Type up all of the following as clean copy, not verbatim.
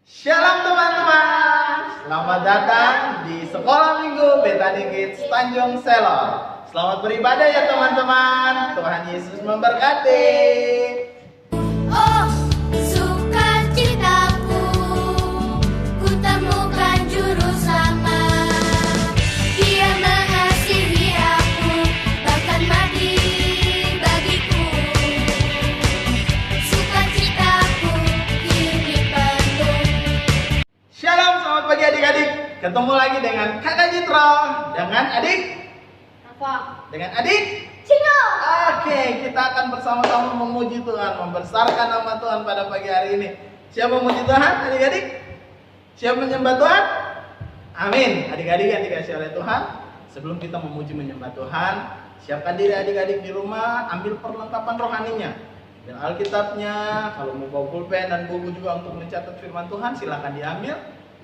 Shalom teman-teman, selamat datang di Sekolah Minggu Bethany Kids Tanjung Selor. Selamat beribadah ya teman-teman, Tuhan Yesus memberkati. Oh, sukacitaku, ku temukan juru selamat. Dia mengasihi aku, bahkan mati bagiku. Sukacitaku kini penuh. Shalom, selamat pagi adik-adik. Ketemu lagi dengan Kakak Citra, dengan adik, dengan adik. Cino. Oke, kita akan bersama-sama memuji Tuhan, membesarkan nama Tuhan pada pagi hari ini. Siap memuji Tuhan, adik-adik? Siap menyembah Tuhan? Amin. Adik-adik yang dikasihi oleh Tuhan, sebelum kita memuji menyembah Tuhan, siapkan diri adik-adik di rumah, ambil perlengkapan rohaninya. Dan Alkitabnya, kalau mau bawa pulpen dan buku juga untuk mencatat firman Tuhan, silakan diambil.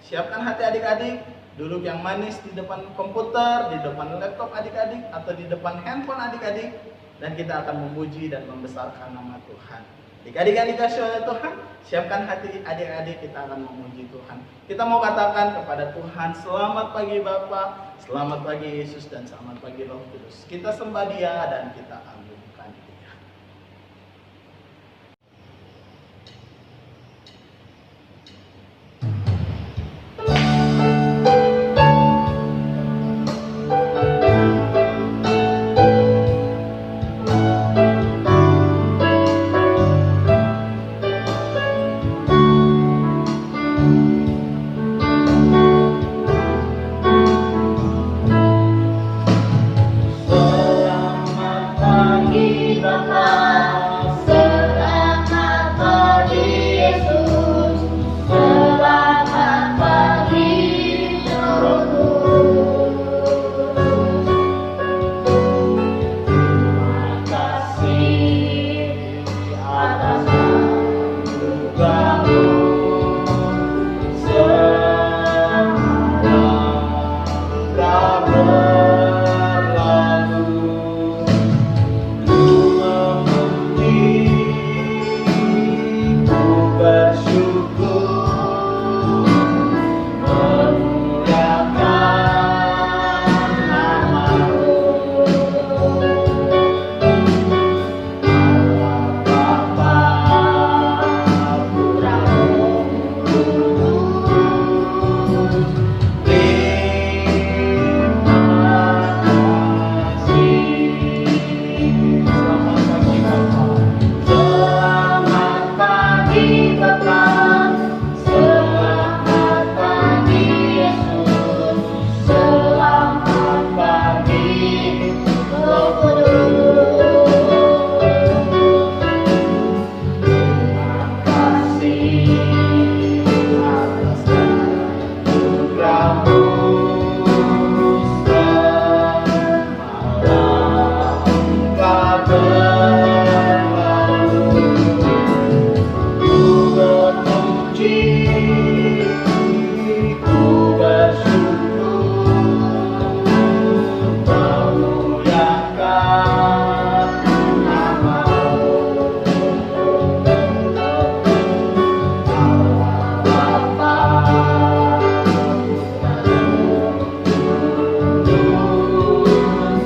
Siapkan hati adik-adik, duduk yang manis di depan komputer, di depan laptop adik-adik, atau di depan handphone adik-adik, dan kita akan memuji dan membesarkan nama Tuhan. Adik-adik yang dikasihi oleh Tuhan, siapkan hati adik-adik, kita akan memuji Tuhan. Kita mau katakan kepada Tuhan, selamat pagi Bapa, selamat pagi Yesus, dan selamat pagi Roh Kudus. Kita sembah Dia dan kita agungkan Dia. Selamat pagi Bapa, selamat pagi Yesus, selamat pagi Roh Kudus. Terima kasih atas anugerah-Mu, semoga berlalu. Ku memuji, ku bersyukur, memuliakan nama-Mu. Allah Bapa, Putra Roh Kudus, terima kasih. Selamat pagi Bapa, selamat pagi Yesus, selamat pagi Roh Kudus. Terima kasih atas anugerah-Mu, semalam Engkau berlalu. Ku memuji, ku bersyukur, memuliakan nama-Mu. Allah Bapa, Putra Roh Kudus,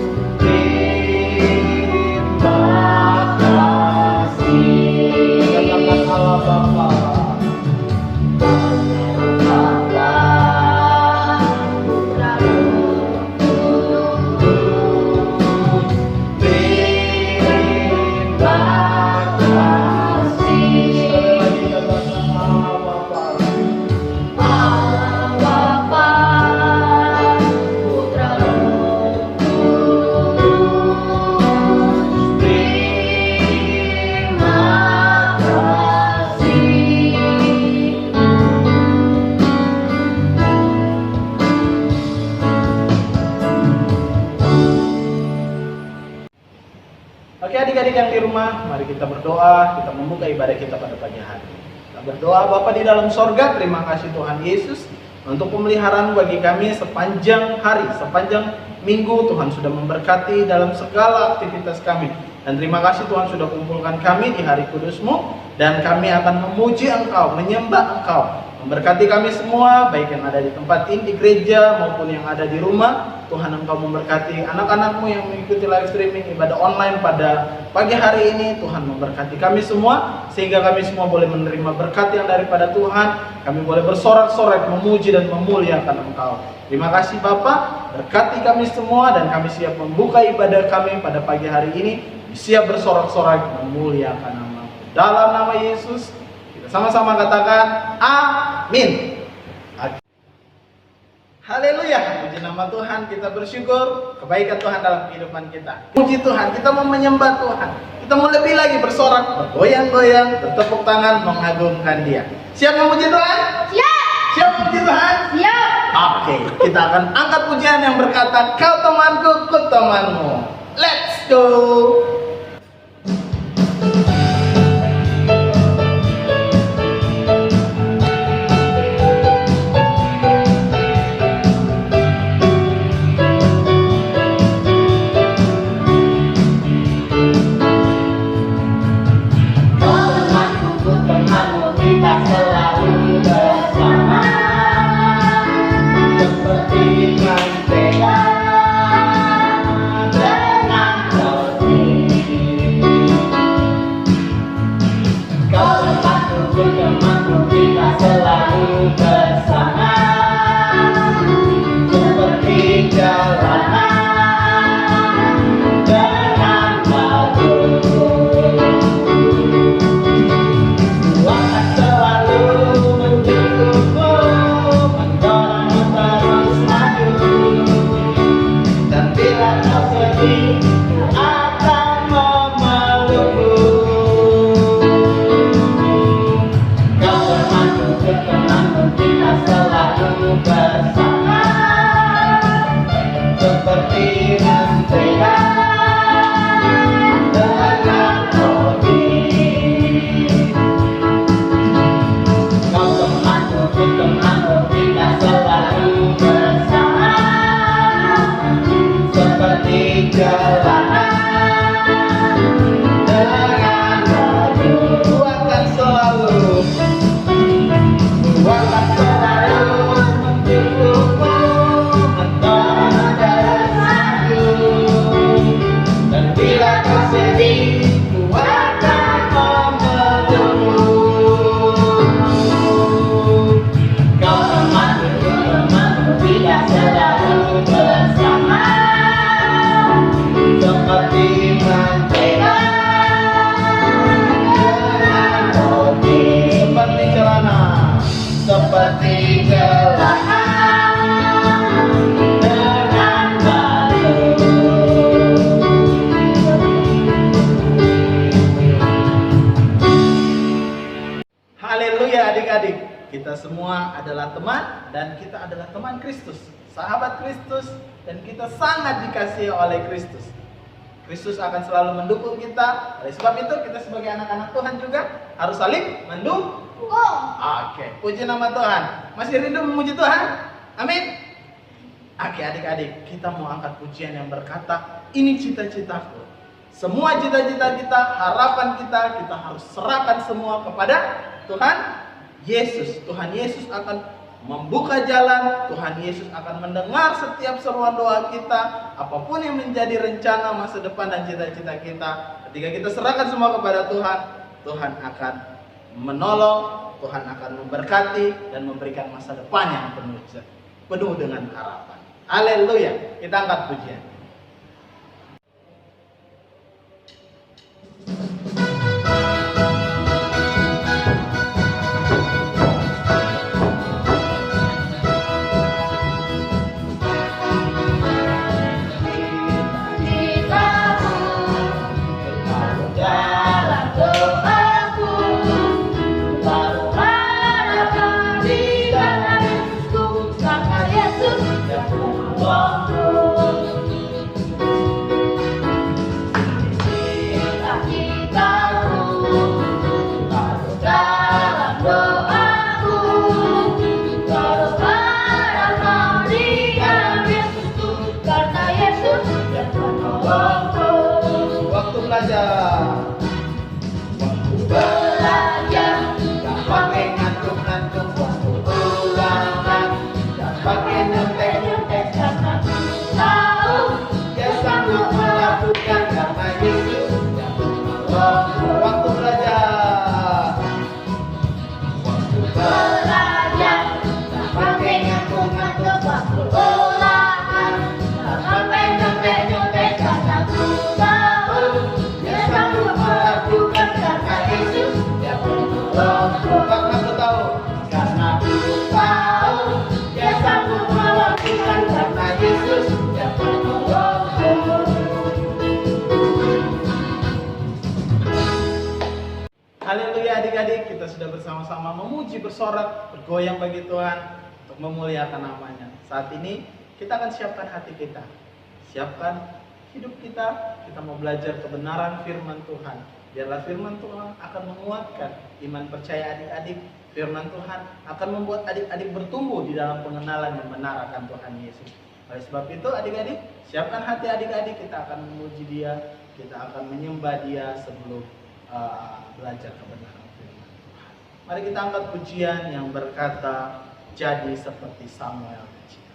terima kasih. Katakan Allah Bapa. Allah Bapa, Putra Roh Kudus, terima kasih. Allah Bapa, Putra Roh Kudus, terima kasih. Oke adik-adik yang di rumah, mari kita berdoa, kita membuka ibadah kita pada pagi hari. Kita berdoa, Bapa di dalam sorga, terima kasih Tuhan Yesus untuk pemeliharaan bagi kami sepanjang hari, sepanjang minggu. Tuhan sudah memberkati dalam segala aktivitas kami. Dan terima kasih Tuhan sudah kumpulkan kami di hari kudus-Mu. Dan kami akan memuji Engkau, menyembah Engkau. Memberkati kami semua, baik yang ada di tempat ini, di gereja, maupun yang ada di rumah. Tuhan, Engkau memberkati anak-anak-Mu yang mengikuti live streaming ibadah online pada pagi hari ini. Tuhan memberkati kami semua, sehingga kami semua boleh menerima berkat yang daripada Tuhan. Kami boleh bersorak-sorai, memuji dan memuliakan Engkau. Terima kasih Bapa, berkati kami semua, dan kami siap membuka ibadah kami pada pagi hari ini, siap bersorak-sorai memuliakan nama-Mu. Dalam nama Yesus, kita sama-sama katakan amin. Haleluya, puji nama Tuhan, kita bersyukur kebaikan Tuhan dalam kehidupan kita. Puji Tuhan, kita mau menyembah Tuhan. Kita mau lebih lagi bersorak, bergoyang-goyang, bertepuk tangan, mengagungkan Dia. Siap memuji Tuhan? Siap. Siap memuji Tuhan? Siap. Oke, kita akan angkat pujian yang berkata, kau temanku, ku temanmu. Let's go. Kita semua adalah teman, dan kita adalah teman Kristus, sahabat Kristus, dan kita sangat dikasihi oleh Kristus. Kristus akan selalu mendukung kita. Oleh sebab itu kita sebagai anak-anak Tuhan juga harus saling mendukung. Oke, puji nama Tuhan. Masih rindu memuji Tuhan? Amin. Oke adik-adik, kita mau angkat pujian yang berkata, ini cita-citaku. Semua cita-cita kita, harapan kita, kita harus serahkan semua kepada Tuhan Yesus. Tuhan Yesus akan membuka jalan. Tuhan Yesus akan mendengar setiap seruan doa kita. Apapun yang menjadi rencana masa depan dan cita-cita kita, ketika kita serahkan semua kepada Tuhan, Tuhan akan menolong, Tuhan akan memberkati dan memberikan masa depan yang penuh dengan harapan. Haleluya. Kita angkat pujian. waktu ulangan. Dan pakai nyontek-nyontek karena ku tahu dia sanggup melakukan karena Yesus yang menolongku. Waktu belajar, waktu belajar, pakai ngantuk-ngantuk waktu ulangan. Sampai nyontek-nyontek karena ku tahu dia sanggup melakukan karena Yesus yang menolongku. karena ku tahu, Karena ku tahu dia sanggup melakukan karena Yesus yang menolongku. haleluya adik-adik, kita sudah bersama-sama memuji, bersorak, bergoyang bagi Tuhan untuk memuliakan namanya. Saat ini kita akan siapkan hati kita, siapkan hidup kita. Kita mau belajar kebenaran firman Tuhan. Biarlah firman Tuhan akan menguatkan iman percaya adik-adik. Firman Tuhan akan membuat adik-adik bertumbuh di dalam pengenalan yang benar akan Tuhan Yesus. Oleh sebab itu adik-adik, siapkan hati adik-adik, kita akan memuji Dia, kita akan menyembah Dia sebelum belajar kebenaran firman Tuhan. Mari kita angkat pujian yang berkata, jadi seperti Samuel kecil.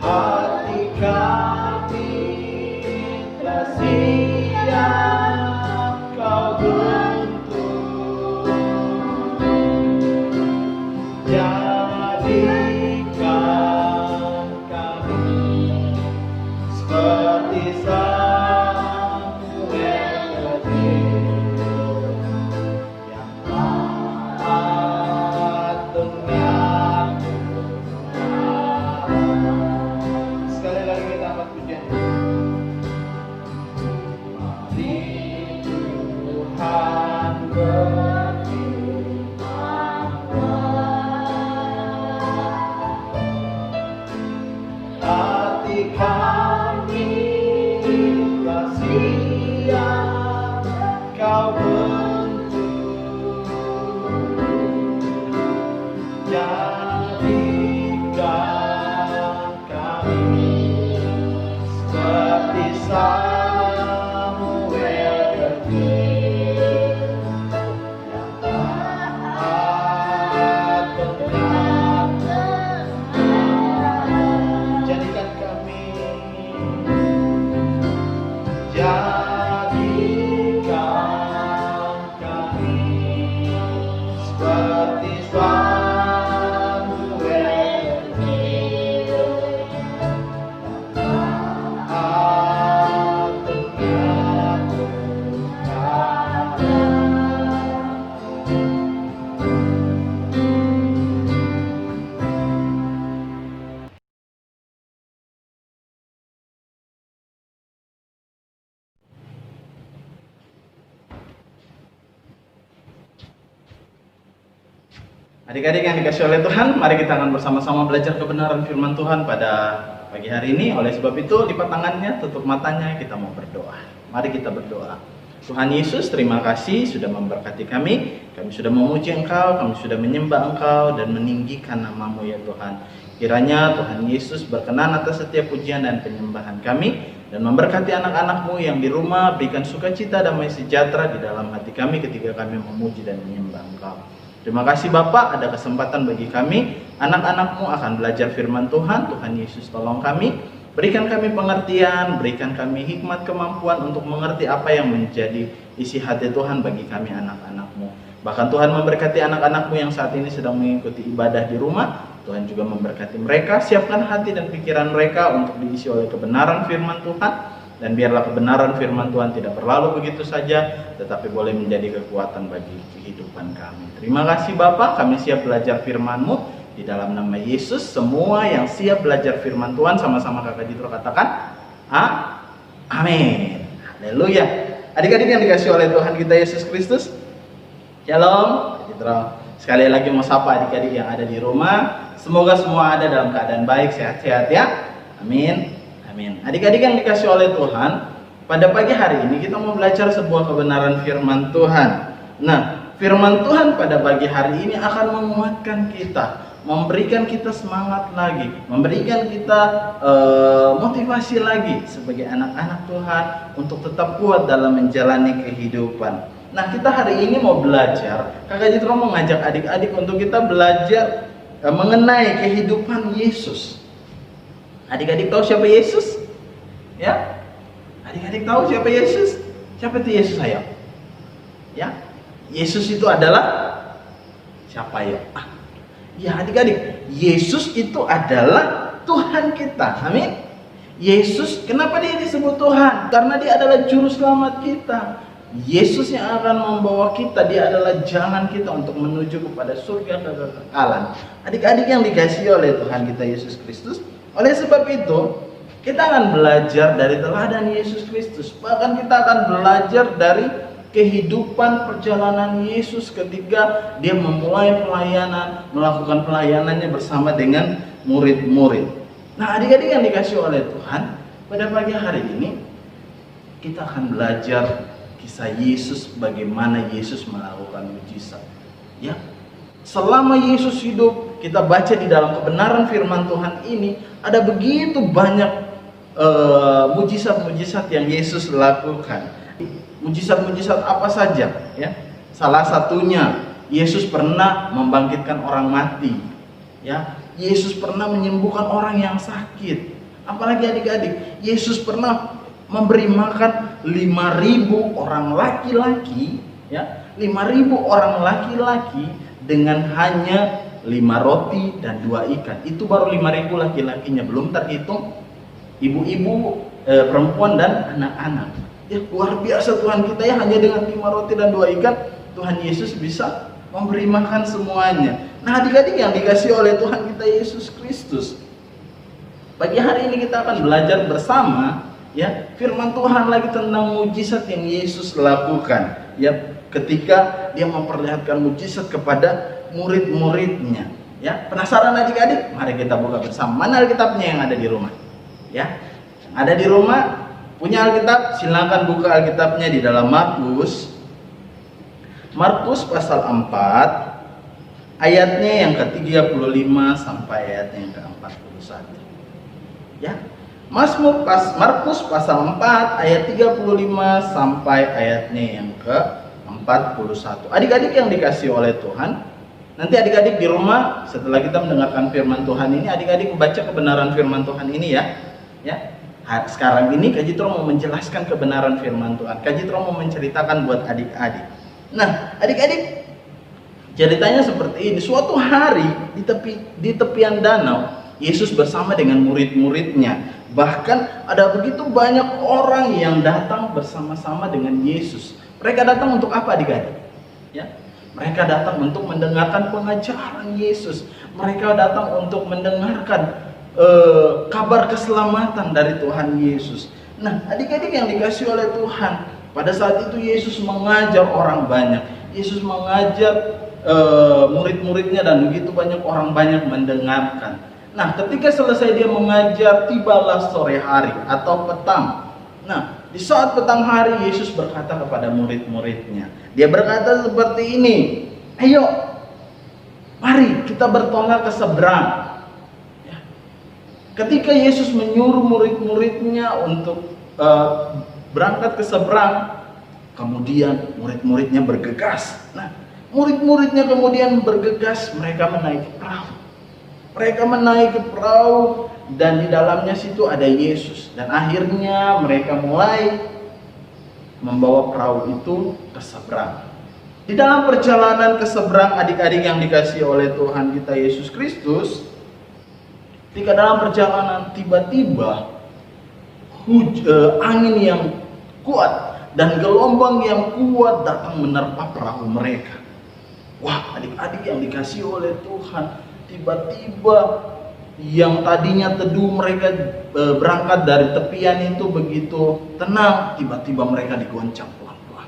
Hati kami telah siap Kau bentuk, jadikan kami seperti Samuel kecil yang taat dengan Tuhan. Sekali lagi kita angkat pujian. Mari Tuhan berfirman, hati kami telah siap Kau bentuk, jadikan kami seperti Samuel kecil yang taat dengan Tuhan. Jadikan kami seperti Samuel kecil yang taat dengan Tuhan. Adik-adik yang dikasih oleh Tuhan, mari kita akan bersama-sama belajar kebenaran firman Tuhan pada pagi hari ini. Oleh sebab itu, lipat tangannya, tutup matanya, kita mau berdoa. Mari kita berdoa. Tuhan Yesus, terima kasih sudah memberkati kami. Kami sudah memuji Engkau, kami sudah menyembah Engkau dan meninggikan nama-Mu ya Tuhan. Kiranya Tuhan Yesus berkenan atas setiap pujian dan penyembahan kami dan memberkati anak-anak-Mu yang di rumah, berikan sukacita, damai sejahtera di dalam hati kami ketika kami memuji dan menyembah Engkau. Terima kasih Bapak, ada kesempatan bagi kami, anak-anak-Mu akan belajar firman Tuhan. Tuhan Yesus tolong kami, berikan kami pengertian, berikan kami hikmat, kemampuan untuk mengerti apa yang menjadi isi hati Tuhan bagi kami anak-anak-Mu. Bahkan Tuhan memberkati anak-anak-Mu yang saat ini sedang mengikuti ibadah di rumah. Tuhan juga memberkati mereka, siapkan hati dan pikiran mereka untuk diisi oleh kebenaran firman Tuhan. Dan biarlah kebenaran firman Tuhan tidak berlalu begitu saja, tetapi boleh menjadi kekuatan bagi kehidupan kami. Terima kasih Bapak, kami siap belajar firman-Mu. Di dalam nama Yesus, semua yang siap belajar firman Tuhan, sama-sama Kakak Jitro katakan, amin. Haleluya. Adik-adik yang dikasih oleh Tuhan kita Yesus Kristus, Shalom. Kak Jitro sekali lagi mau sapa adik-adik yang ada di rumah. Semoga semua ada dalam keadaan baik, sehat-sehat ya. Amin. Amin. Adik-adik yang dikasih oleh Tuhan, pada pagi hari ini kita mau belajar sebuah kebenaran firman Tuhan. Nah, firman Tuhan pada pagi hari ini akan menguatkan kita, memberikan kita semangat lagi, memberikan kita motivasi lagi sebagai anak-anak Tuhan untuk tetap kuat dalam menjalani kehidupan. Nah, kita hari ini mau belajar, Kakak Jitro mau ngajak adik-adik untuk kita belajar mengenai kehidupan Yesus. Adik-adik tahu siapa Yesus? Ya? Adik-adik tahu siapa Yesus? Siapa itu Yesus, ayo? Ya? Yesus itu adalah siapa ya? Ya adik-adik, Yesus itu adalah Tuhan kita. Amin. Yesus, kenapa dia disebut Tuhan? Karena dia adalah juru selamat kita. Yesus yang akan membawa kita, dia adalah jalan kita untuk menuju kepada surga kekekalan. Adik-adik yang dikasihi oleh Tuhan kita Yesus Kristus, oleh sebab itu kita akan belajar dari teladan Yesus Kristus. Bahkan kita akan belajar dari kehidupan perjalanan Yesus ketika dia memulai pelayanan, melakukan pelayanannya bersama dengan murid-murid. Nah, adik-adik yang dikasihi oleh Tuhan, pada pagi hari ini kita akan belajar kisah Yesus, bagaimana Yesus melakukan mujizat. Ya, selama Yesus hidup, kita baca di dalam kebenaran firman Tuhan ini ada begitu banyak mujizat-mujizat yang Yesus lakukan. Mujizat-mujizat apa saja? Ya, salah satunya Yesus pernah membangkitkan orang mati. Ya, Yesus pernah menyembuhkan orang yang sakit. Apalagi adik-adik, Yesus pernah memberi makan 5.000 orang laki-laki. Ya, 5.000 orang laki-laki dengan hanya 5 roti dan 2 ikan. Itu baru 5.000 laki-lakinya, belum terhitung ibu-ibu, perempuan dan anak-anak. Ya, luar biasa Tuhan kita ya, hanya dengan 5 roti dan 2 ikan Tuhan Yesus bisa memberi makan semuanya. Nah, adik-adik yang dikasihi oleh Tuhan kita Yesus Kristus, pagi hari ini kita akan belajar bersama ya firman Tuhan lagi tentang mujizat yang Yesus lakukan ya ketika dia memperlihatkan mujizat kepada murid-muridnya. Ya, penasaran adik-adik? Mari kita buka bersama. Mana Alkitabnya yang ada di rumah? Ya, yang ada di rumah punya Alkitab, silakan buka Alkitabnya di dalam Markus pasal 4 ayatnya yang ke-35 sampai ayatnya yang ke-41. Ya. Markus pasal 4 ayat 35 sampai ayatnya yang ke-41. Adik-adik yang dikasihi oleh Tuhan, nanti adik-adik di rumah setelah kita mendengarkan firman Tuhan ini, adik-adik membaca kebenaran firman Tuhan ini ya. Ya. Sekarang ini Kak Jitro mau menjelaskan kebenaran firman Tuhan. Kak Jitro mau menceritakan buat adik-adik. Nah, adik-adik, ceritanya seperti ini. Suatu hari di tepian danau, Yesus bersama dengan murid-muridnya. Bahkan ada begitu banyak orang yang datang bersama-sama dengan Yesus. Mereka datang untuk apa adik-adik? Ya, mereka datang untuk mendengarkan pengajaran Yesus. Mereka datang untuk mendengarkan kabar keselamatan dari Tuhan Yesus. Nah, adik-adik yang dikasihi oleh Tuhan, pada saat itu Yesus mengajar orang banyak. Yesus mengajar murid-muridnya dan begitu banyak orang banyak mendengarkan. Nah, ketika selesai dia mengajar, tibalah sore hari atau petang. Nah, di saat petang hari Yesus berkata kepada murid-muridnya. Dia berkata seperti ini, "Ayo, mari kita bertolak ke seberang." Ketika Yesus menyuruh murid-muridnya untuk berangkat ke seberang, kemudian murid-muridnya bergegas. Nah, murid-muridnya kemudian bergegas, mereka menaiki perahu. Mereka menaiki perahu dan di dalamnya situ ada Yesus. Dan akhirnya mereka mulai membawa perahu itu ke seberang. Di dalam perjalanan ke seberang, adik-adik yang dikasihi oleh Tuhan kita Yesus Kristus, ketika dalam perjalanan tiba-tiba angin yang kuat dan gelombang yang kuat datang menerpa perahu mereka. Wah, adik-adik yang dikasihi oleh Tuhan, tiba-tiba yang tadinya teduh mereka berangkat dari tepian itu begitu tenang, tiba-tiba mereka digoncang pelan-pelan.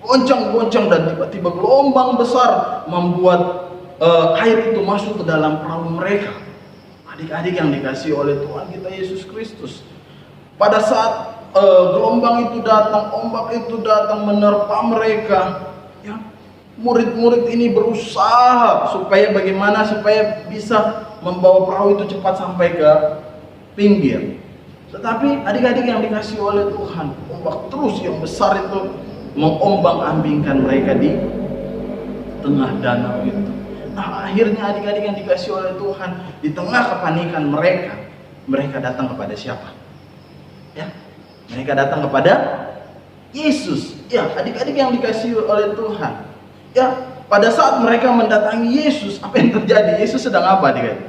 Goncang-goncang dan tiba-tiba gelombang besar membuat air itu masuk ke dalam perahu mereka. Adik-adik yang dikasihi oleh Tuhan kita Yesus Kristus, pada saat gelombang itu datang, ombak itu datang menerpa mereka. Ya, murid-murid ini berusaha supaya bagaimana supaya bisa membawa perahu itu cepat sampai ke pinggir. Tetapi adik-adik yang dikasih oleh Tuhan, ombak terus yang besar itu mengombang-ambingkan mereka di tengah danau itu. Nah, akhirnya adik-adik yang dikasih oleh Tuhan, di tengah kepanikan mereka datang kepada siapa? Ya, mereka datang kepada Yesus. Ya, adik-adik yang dikasih oleh Tuhan. Ya, pada saat mereka mendatangi Yesus, apa yang terjadi? Yesus sedang apa, adik-adik?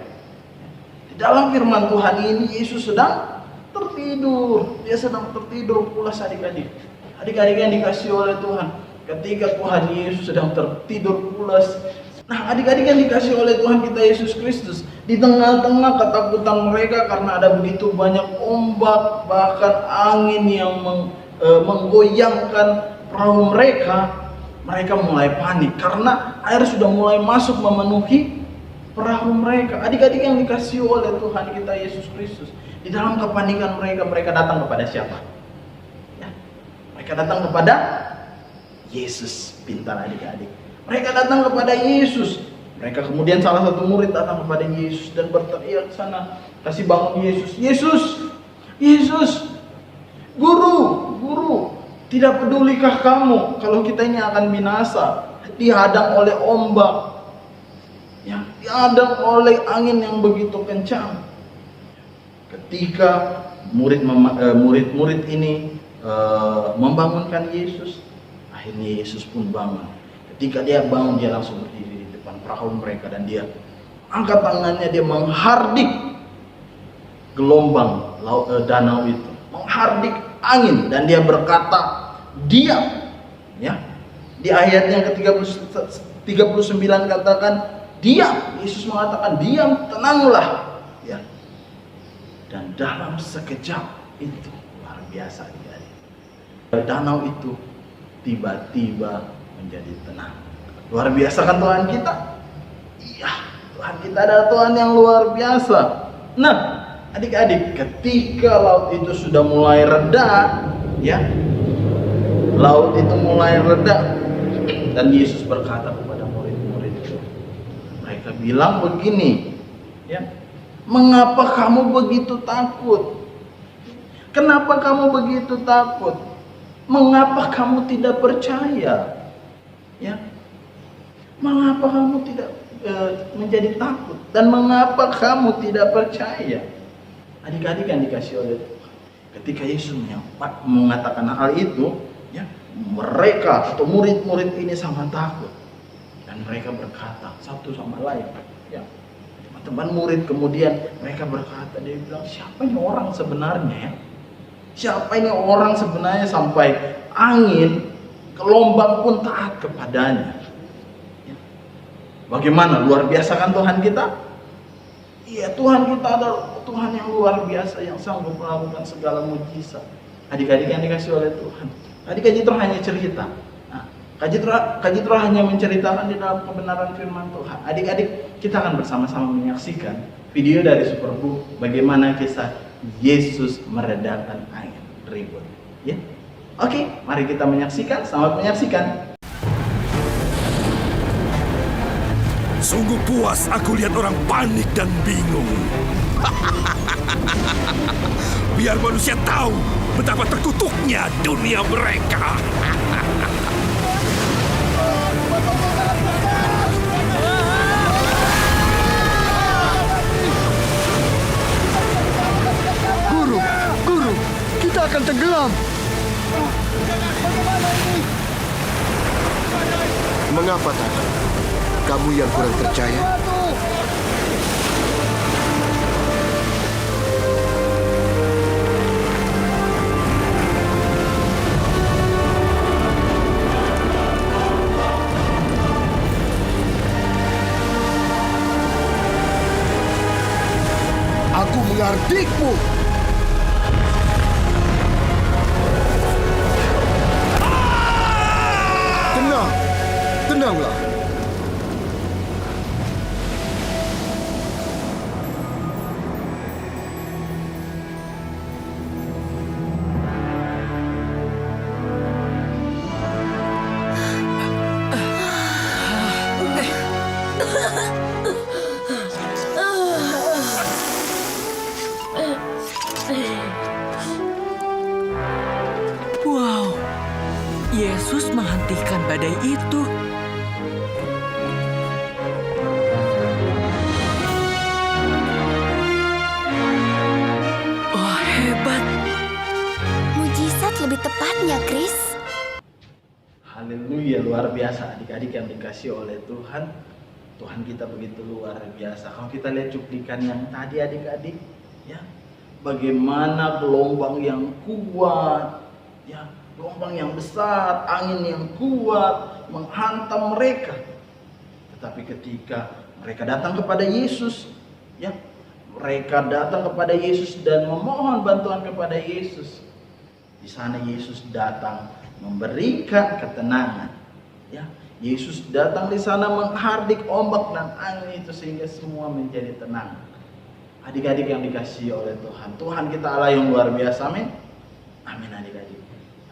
Di dalam firman Tuhan ini, Yesus sedang tertidur. Dia sedang tertidur pulas, adik-adik. Adik-adik yang dikasih oleh Tuhan, ketika Tuhan Yesus sedang tertidur pulas. Nah, adik-adik yang dikasih oleh Tuhan kita Yesus Kristus, di tengah-tengah ketakutan mereka karena ada begitu banyak ombak, bahkan angin yang menggoyangkan perahu mereka, mereka mulai panik karena air sudah mulai masuk memenuhi perahu mereka. Adik-adik yang dikasih oleh Tuhan kita Yesus Kristus, di dalam kepanikan mereka datang kepada siapa? Ya, mereka datang kepada Yesus. Pintar adik-adik. Mereka datang kepada Yesus. Mereka kemudian salah satu murid datang kepada Yesus dan berteriak sana, kasih bangun Yesus. Yesus, Yesus, Guru, tidak pedulikah kamu kalau kita ini akan binasa, dihadang oleh ombak, ya, dihadang oleh angin yang begitu kencang. Ketika murid-murid ini membangunkan Yesus, akhirnya Yesus pun bangun. Ketika dia bangun, dia langsung berdiri di depan perahu mereka dan dia angkat tangannya, dia menghardik gelombang danau itu, menghardik angin, dan dia berkata, diam. Ya, di ayat yang ke-39 katakan, diam. Yesus mengatakan, diam, tenanglah. Ya, dan dalam sekejap itu luar biasa, adik-adik, danau itu tiba-tiba menjadi tenang. Luar biasa kan Tuhan kita? Iya, Tuhan kita adalah Tuhan yang luar biasa. Nah, adik-adik, ketika laut itu sudah mulai reda, ya, laut itu mulai reda, dan Yesus berkata kepada murid-murid itu, mereka bilang begini, ya, mengapa kamu begitu takut? Kenapa kamu begitu takut? Mengapa kamu tidak percaya? Ya, mengapa kamu tidak menjadi takut, dan mengapa kamu tidak percaya? Adik-adik yang dikasih oleh Tuhan, ketika Yesus mengatakan hal itu, ya, mereka atau murid-murid ini sangat takut dan mereka berkata satu sama lain, ya, teman-teman murid kemudian mereka berkata, dia bilang, siapa ini orang sebenarnya, ya? Siapa ini orang sebenarnya sampai angin, gelombang pun taat kepadanya. Ya. Bagaimana luar biasa kan Tuhan kita? Iya, Tuhan kita adalah Tuhan yang luar biasa, yang sanggup melakukan segala mujizat. Adik-adik yang dikasih oleh Tuhan, tadi Kak Jitro hanya cerita. Nah, Kak Jitro hanya menceritakan di dalam kebenaran firman Tuhan. Adik-adik, kita akan bersama-sama menyaksikan video dari Superbook bagaimana kisah Yesus meredakan angin ribut. Ya. Oke, mari kita menyaksikan. Selamat menyaksikan. Sungguh puas aku lihat orang panik dan bingung. Biar manusia tahu betapa terkutuknya dunia mereka. Guru, kita akan tenggelam. Mengapa tadi? Kamu yang kurang percaya? Aku menghardikmu. Tenanglah. Yesus menghentikan badai itu. Wah, hebat. Mujizat lebih tepatnya, Chris. Haleluya, luar biasa adik-adik yang dikasih oleh Tuhan. Tuhan kita begitu luar biasa. Kalau kita lihat cuplikan yang tadi adik-adik, ya, bagaimana gelombang yang kuat, ya, gelombang yang besar, angin yang kuat menghantam mereka. Tetapi ketika mereka datang kepada Yesus, ya, mereka datang kepada Yesus dan memohon bantuan kepada Yesus. Di sana Yesus datang memberikan ketenangan, ya. Yesus datang di sana menghardik ombak dan angin itu sehingga semua menjadi tenang. Adik-adik yang dikasihi oleh Tuhan, Tuhan kita Allah yang luar biasa, amin. Amin adik-adik.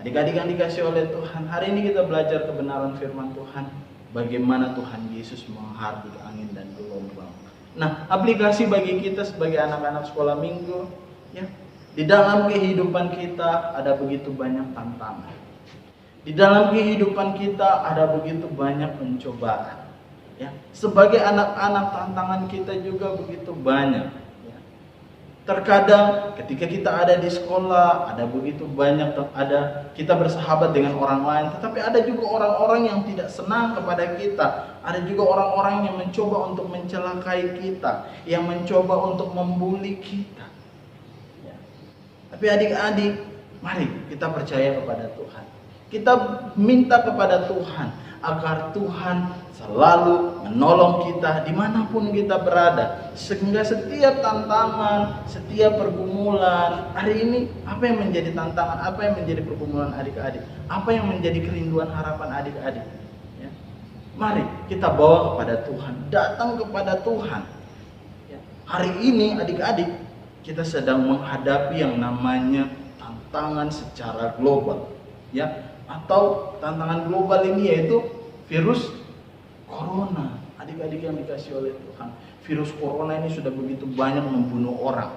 Adik-adik yang dikasihi oleh Tuhan, hari ini kita belajar kebenaran firman Tuhan, bagaimana Tuhan Yesus menghardik angin dan gelombang. Nah, aplikasi bagi kita sebagai anak-anak sekolah minggu, ya, di dalam kehidupan kita ada begitu banyak tantangan. Di dalam kehidupan kita ada begitu banyak pencobaan. Ya, sebagai anak-anak tantangan kita juga begitu banyak. Ya. Terkadang ketika kita ada di sekolah ada begitu banyak, ada kita bersahabat dengan orang lain, tetapi ada juga orang-orang yang tidak senang kepada kita. Ada juga orang-orang yang mencoba untuk mencelakai kita, yang mencoba untuk membuli kita. Ya. Tapi adik-adik, mari kita percaya kepada Tuhan. Kita minta kepada Tuhan agar Tuhan selalu menolong kita dimanapun kita berada. Sehingga setiap tantangan, setiap pergumulan, hari ini apa yang menjadi tantangan, apa yang menjadi pergumulan adik-adik, apa yang menjadi kerinduan harapan adik-adik, ya. Mari kita bawa kepada Tuhan, datang kepada Tuhan, ya. Hari ini adik-adik kita sedang menghadapi yang namanya tantangan secara global, ya. Atau tantangan global ini yaitu virus corona. Adik-adik yang dikasih oleh Tuhan, virus corona ini sudah begitu banyak membunuh orang,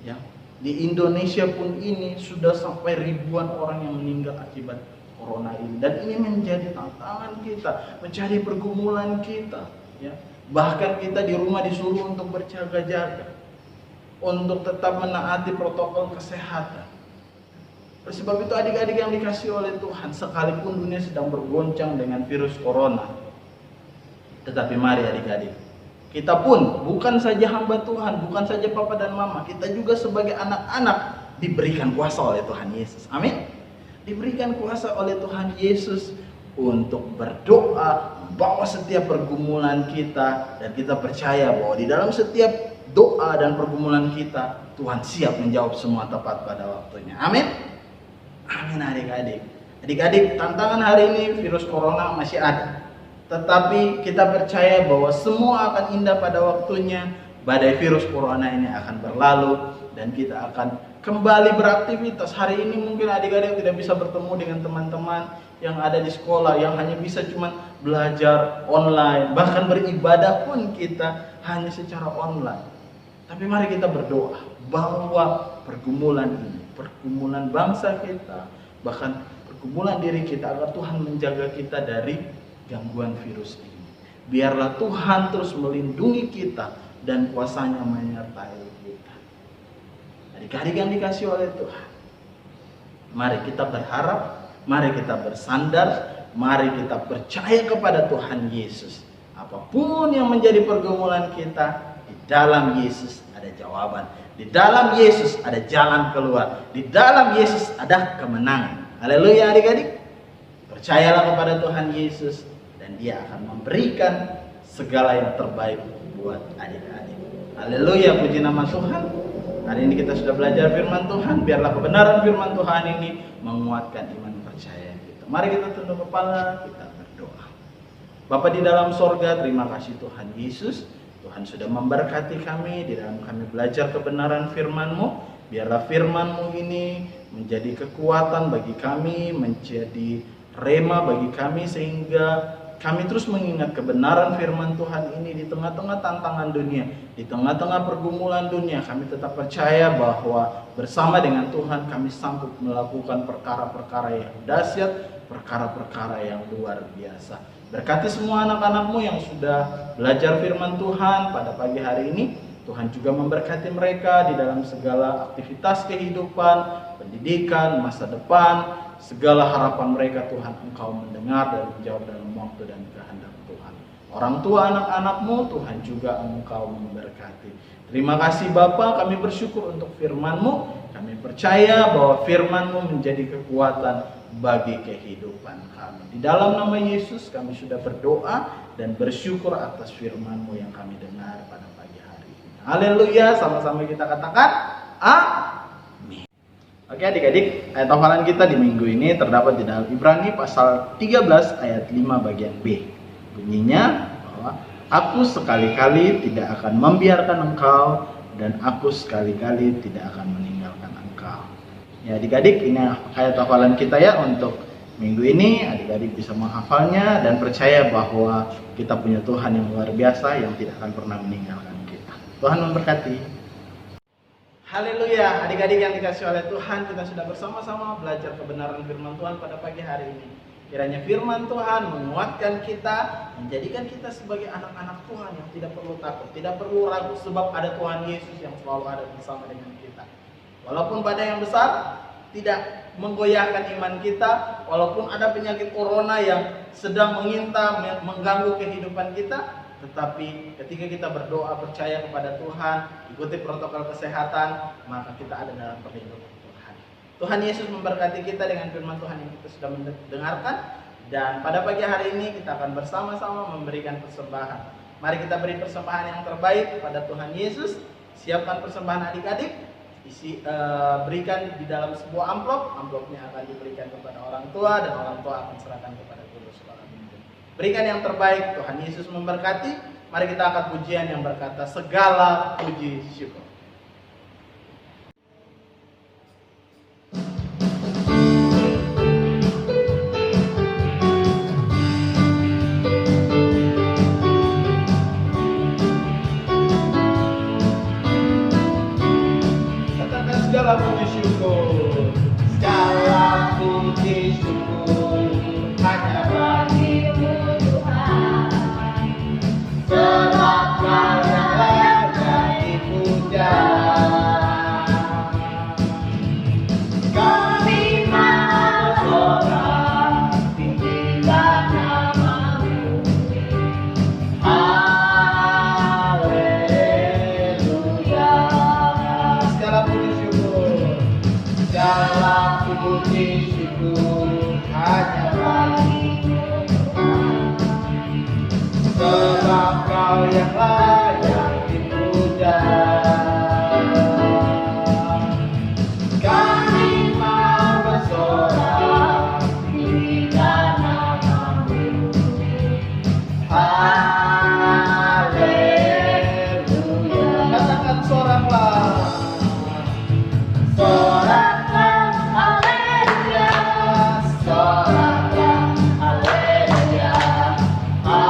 ya. Di Indonesia pun ini sudah sampai ribuan orang yang meninggal akibat corona ini. Dan ini menjadi tantangan kita, menjadi pergumulan kita, ya. Bahkan kita di rumah disuruh untuk berjaga-jaga, untuk tetap menaati protokol kesehatan. Oleh sebab itu adik-adik yang dikasih oleh Tuhan, sekalipun dunia sedang bergoncang dengan virus corona, tetapi mari adik-adik, kita pun bukan saja hamba Tuhan, bukan saja papa dan mama, kita juga sebagai anak-anak diberikan kuasa oleh Tuhan Yesus. Amin. Diberikan kuasa oleh Tuhan Yesus untuk berdoa, membawa setiap pergumulan kita, dan kita percaya bahwa di dalam setiap doa dan pergumulan kita, Tuhan siap menjawab semua tepat pada waktunya. Amin. Amin adik-adik. Adik-adik, tantangan hari ini virus corona masih ada. Tetapi kita percaya bahwa semua akan indah pada waktunya. Badai virus corona ini akan berlalu dan kita akan kembali beraktivitas. Hari ini mungkin adik-adik tidak bisa bertemu dengan teman-teman yang ada di sekolah, yang hanya bisa cuma belajar online. Bahkan beribadah pun kita hanya secara online. Tapi mari kita berdoa bahwa pergumulan ini, pergumulan bangsa kita, bahkan pergumulan diri kita, agar Tuhan menjaga kita dari gangguan virus ini. Biarlah Tuhan terus melindungi kita dan kuasanya menyertai kita. Adik-adik yang dikasih oleh Tuhan, mari kita berharap, mari kita bersandar, mari kita percaya kepada Tuhan Yesus. Apapun yang menjadi pergumulan kita, di dalam Yesus ada jawaban. Di dalam Yesus ada jalan keluar. Di dalam Yesus ada kemenangan. Haleluya adik-adik. Percayalah kepada Tuhan Yesus dan Dia akan memberikan segala yang terbaik buat adik-adik. Haleluya, puji nama Tuhan. Hari ini kita sudah belajar firman Tuhan. Biarlah kebenaran firman Tuhan ini menguatkan iman percaya kita. Mari kita tunduk kepala, kita berdoa. Bapa di dalam sorga, terima kasih Tuhan Yesus. Tuhan sudah memberkati kami di dalam kami belajar kebenaran firman-Mu. Biarlah firman-Mu ini menjadi kekuatan bagi kami, menjadi rema bagi kami, sehingga kami terus mengingat kebenaran firman Tuhan ini di tengah-tengah tantangan dunia, di tengah-tengah pergumulan dunia. Kami tetap percaya bahwa bersama dengan Tuhan kami sanggup melakukan perkara-perkara yang dahsyat perkara-perkara yang luar biasa. Berkati semua anak-anakmu yang sudah belajar firman Tuhan pada pagi hari ini. Tuhan juga memberkati mereka di dalam segala aktivitas kehidupan, pendidikan, masa depan, segala harapan mereka. Tuhan, Engkau mendengar dan menjawab dalam waktu dan kehendak Tuhan. Orang tua anak-anakmu, Tuhan juga Engkau memberkati. Terima kasih Bapa, kami bersyukur untuk firman-Mu. Kami percaya bahwa firman-Mu menjadi kekuatan bagi kehidupan kami. Di dalam nama Yesus kami sudah berdoa dan bersyukur atas firman-Mu yang kami dengar pada pagi hari ini. Haleluya, sama-sama kita katakan amin. Oke adik-adik, ayat hafalan kita di minggu ini terdapat di dalam Ibrani pasal 13 ayat 5 bagian B. Bunyinya bahwa aku sekali-kali tidak akan membiarkan engkau dan aku sekali-kali tidak akan meninggalkan engkau. Ya adik-adik, ini ayat hafalan kita ya untuk minggu ini. Adik-adik bisa menghafalnya dan percaya bahwa kita punya Tuhan yang luar biasa yang tidak akan pernah meninggalkan kita. Tuhan memberkati. Haleluya, adik-adik yang dikasih oleh Tuhan, kita sudah bersama-sama belajar kebenaran firman Tuhan pada pagi hari ini. Kiranya firman Tuhan menguatkan kita, menjadikan kita sebagai anak-anak Tuhan yang tidak perlu takut, tidak perlu ragu, sebab ada Tuhan Yesus yang selalu ada bersama dengan kita. Walaupun badai yang besar tidak menggoyahkan iman kita, walaupun ada penyakit corona yang sedang menginta, mengganggu kehidupan kita, tetapi ketika kita berdoa percaya kepada Tuhan, ikuti protokol kesehatan, maka kita ada dalam perlindungan Tuhan. Tuhan Yesus memberkati kita dengan firman Tuhan yang kita sudah mendengarkan. Dan pada pagi hari ini kita akan bersama-sama memberikan persembahan. Mari kita beri persembahan yang terbaik kepada Tuhan Yesus. Siapkan persembahan adik-adik, berikan di dalam sebuah amplop. Amplopnya akan diberikan kepada orang tua dan orang tua akan serahkan kepada guru sekolah minggu. Berikan yang terbaik, Tuhan Yesus memberkati. Mari kita angkat pujian yang berkata segala puji syukur. Katakan segala puji syukur. Segala puji syukur hanya bagi-Mu Tuhan. Sebab Kau yang layak dipuja. Kami bersorak tinggikan nama-Mu. Haleluya. Segala puji syukur, segala puji syukur hanya bagi-Mu Tuhan. Sebab Kau yang layak dipuja. Kami mau bersorak tinggikan nama-Mu. Haleluya. Katakan soraklah. Soraklah, haleluya. Soraklah, haleluya. Haleluya.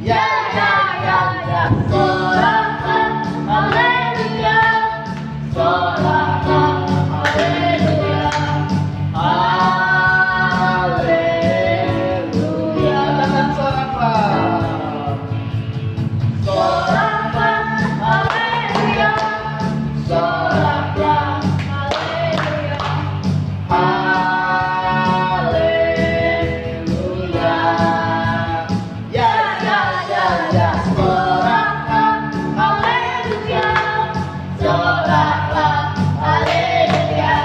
Ya, ya, ya, ya. Soraklah, haleluya. Soraklah, haleluya. Haleluya. Katakan soraklah. Soraklah, haleluya. Soraklah, haleluya. Haleluya. Ya, ya, ya, ya. Soraklah, haleluya. Soraklah, haleluya.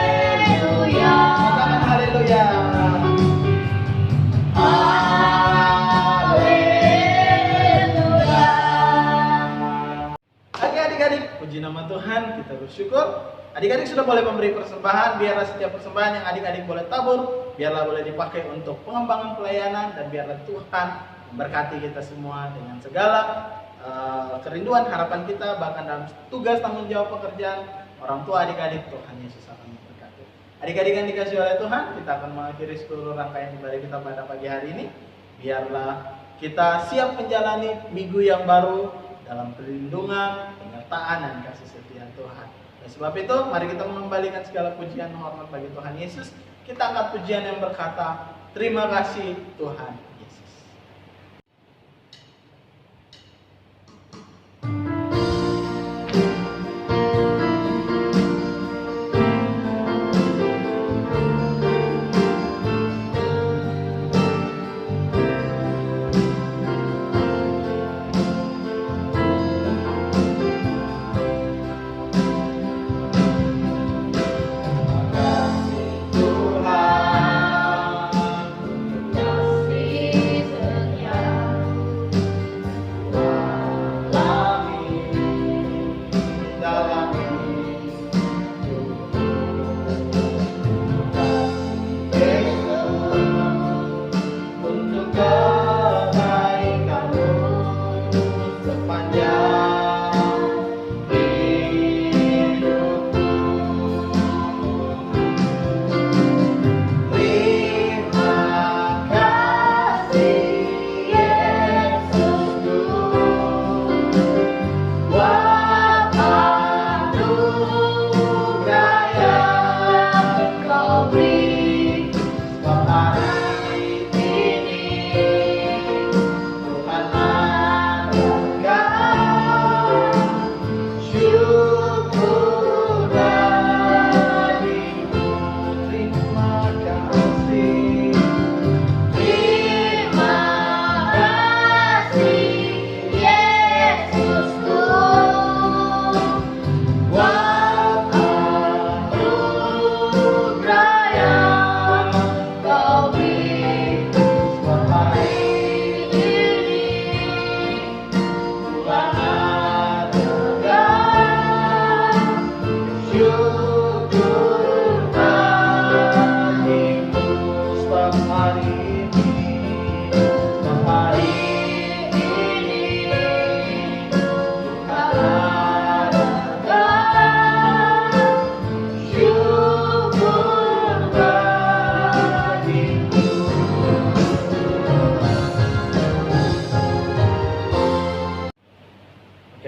Haleluya. Katakan haleluya. Haleluya. Oke adik-adik, puji nama Tuhan, kita bersyukur. Adik-adik sudah boleh memberi persembahan. Biarlah setiap persembahan yang adik-adik boleh tabur, biarlah boleh dipakai untuk pengembangan pelayanan. Dan biarlah Tuhan memberkati kita semua dengan segala kerinduan, harapan kita. Bahkan dalam tugas tanggung jawab pekerjaan orang tua adik-adik, Tuhan Yesus akan memberkati. Adik-adik yang dikasih oleh Tuhan, kita akan mengakhiri seluruh rangkaian ibadah kita pada pagi hari ini. Biarlah kita siap menjalani minggu yang baru dalam perlindungan, penyertaan, dan kasih setia Tuhan. Oleh sebab itu, mari kita mengembalikan segala pujian dan hormat bagi Tuhan Yesus. Kita angkat pujian yang berkata, terima kasih Tuhan Yesus.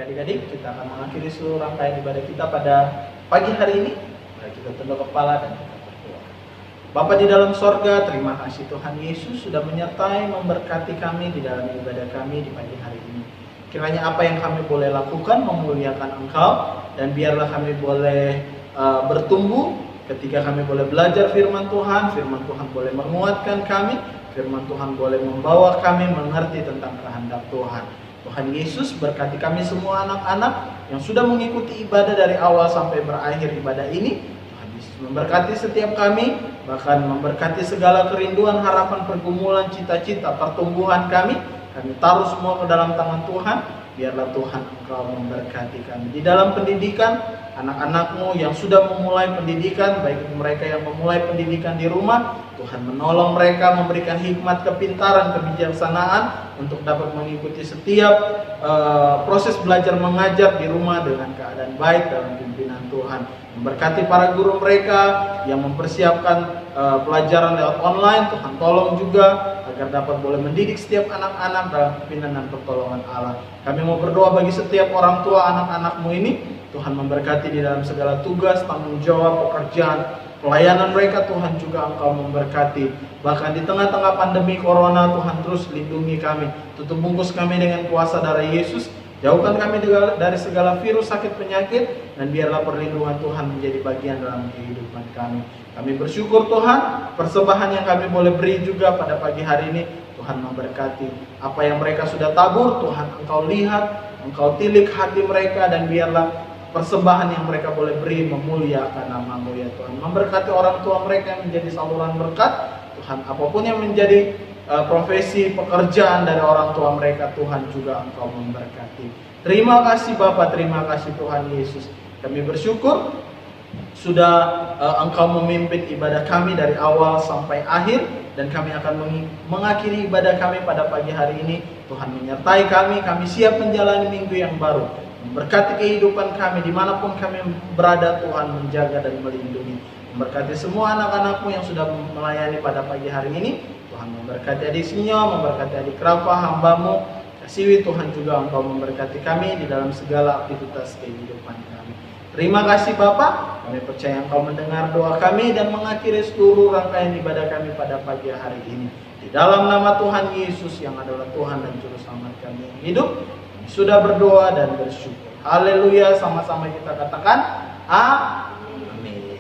Adik-adik, kita akan mengakhiri seluruh rangkaian ibadah kita pada pagi hari ini. Mari kita tunduk kepala dan kita berdoa. Bapa di dalam sorga, terima kasih Tuhan Yesus sudah menyertai, memberkati kami di dalam ibadah kami di pagi hari ini. Kiranya apa yang kami boleh lakukan memuliakan Engkau, dan biarlah kami boleh bertumbuh ketika kami boleh belajar firman Tuhan boleh menguatkan kami, firman Tuhan boleh membawa kami mengerti tentang kehendak Tuhan. Tuhan Yesus berkati kami semua anak-anak yang sudah mengikuti ibadah dari awal sampai berakhir ibadah ini. Tuhan Yesus memberkati setiap kami, bahkan memberkati segala kerinduan, harapan, pergumulan, cita-cita, pertumbuhan kami. Kami taruh semua ke dalam tangan Tuhan. Biarlah Tuhan Engkau memberkati kami di dalam pendidikan, anak-anak-Mu yang sudah memulai pendidikan, baik mereka yang memulai pendidikan di rumah, Tuhan menolong mereka, memberikan hikmat, kepintaran, kebijaksanaan untuk dapat mengikuti setiap proses belajar mengajar di rumah dengan keadaan baik dalam pimpinan Tuhan. Memberkati para guru mereka yang mempersiapkan pelajaran lewat online, Tuhan tolong juga agar dapat boleh mendidik setiap anak-anak dalam pimpinan dan pertolongan Allah. Kami mau berdoa bagi setiap orang tua anak-anak-Mu ini, Tuhan memberkati di dalam segala tugas, tanggung jawab, pekerjaan, pelayanan mereka. Tuhan juga Engkau memberkati. Bahkan di tengah-tengah pandemi corona, Tuhan terus lindungi kami, tutup bungkus kami dengan kuasa darah Yesus. Jauhkan kami dari segala virus, sakit, penyakit, dan biarlah perlindungan Tuhan menjadi bagian dalam kehidupan kami. Kami bersyukur Tuhan, persembahan yang kami boleh beri juga pada pagi hari ini, Tuhan memberkati. Apa yang mereka sudah tabur, Tuhan Engkau lihat, Engkau tilik hati mereka, dan biarlah persembahan yang mereka boleh beri memuliakan nama-Mu ya Tuhan. Memberkati orang tua mereka yang menjadi saluran berkat, Tuhan apapun yang menjadi profesi pekerjaan dari orang tua mereka, Tuhan juga Engkau memberkati. Terima kasih Bapa, terima kasih Tuhan Yesus. Kami bersyukur sudah Engkau memimpin ibadah kami dari awal sampai akhir, dan kami akan mengakhiri ibadah kami pada pagi hari ini. Tuhan menyertai kami siap menjalani minggu yang baru. Memberkati kehidupan kami dimanapun kami berada, Tuhan menjaga dan melindungi. Memberkati semua anak-anak-Mu yang sudah melayani pada pagi hari ini. Tuhan memberkati adik Sinyo, memberkati adik Rafa, hamba-Mu, Kasihi Tuhan juga Engkau memberkati kami di dalam segala aktivitas kehidupan kami. Terima kasih Bapa, kami percaya Engkau mendengar doa kami dan mengakhiri seluruh rangkaian ibadah kami pada pagi hari ini. Di dalam nama Tuhan Yesus yang adalah Tuhan dan Juru Selamat kami yang hidup, kami sudah berdoa dan bersyukur. Haleluya, sama-sama kita katakan amin.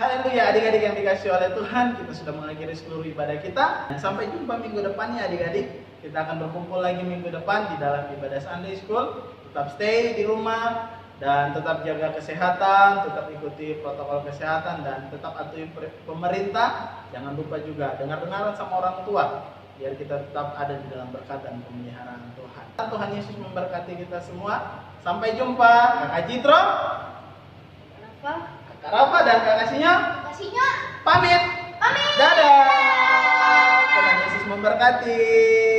Haleluya, adik-adik yang dikasihi oleh Tuhan, kita sudah mengakhiri seluruh ibadah kita. Sampai jumpa minggu depannya adik-adik. Kita akan berkumpul lagi minggu depan di dalam ibadah Sunday School. Tetap stay di rumah dan tetap jaga kesehatan, tetap ikuti protokol kesehatan dan tetap atuhi pemerintah. Jangan lupa juga dengar-dengaran sama orang tua biar kita tetap ada di dalam berkat dan pemeliharaan Tuhan. Tuhan Yesus memberkati kita semua. Sampai jumpa. Kakak Citro, Kakak Rafa dan Kakak Sinyo pamit. Dadah. Tuhan Yesus memberkati.